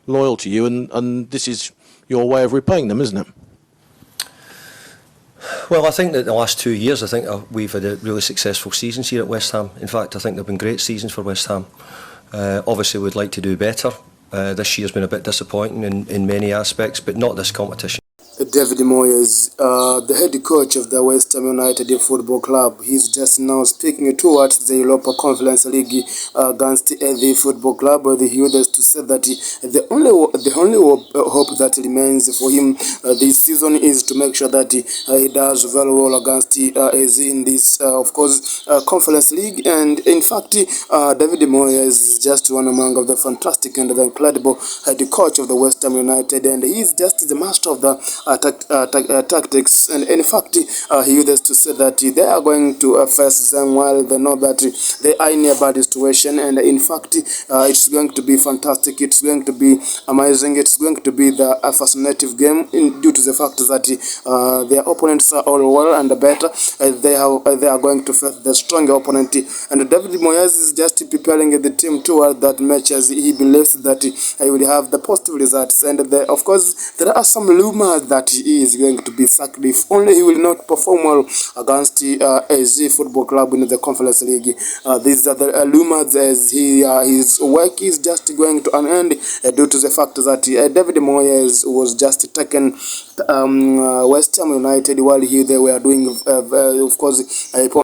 loyal to you, and this is your way of repaying them, isn't it? Well, I think that the last 2 years, I think we've had a really successful seasons here at West Ham. In fact, I think they've been great seasons for West Ham. Obviously, we'd like to do better. This year's been a bit disappointing in many aspects, but not this competition. David Moyes, the head coach of the West Ham United Football Club, he's just now speaking towards the Europa Conference League against the football club. The Hudes to say that the only hope that remains for him this season is to make sure that he does very well against AZ in this, of course, Conference League. And in fact, David Moyes is just one among the fantastic and the incredible head coach of the West Ham United, and he is just the master of the tactics. And in fact, he used to say that they are going to face them while they know that they are in a bad situation. And in fact, it's going to be fantastic. It's going to be amazing. It's going to be the fascinating game due to the fact that their opponents are all well and better. They are going to face the stronger opponent. And David Moyes is just preparing the team toward that match, as he believes that he will have the positive results. And of course, there are some rumors that he is going to be sacked if only he will not perform well against AZ Football Club in the Conference League. These are the rumors, as his work is just going to an end due to the fact that David Moyes was just taken West Ham United while they were doing, of course,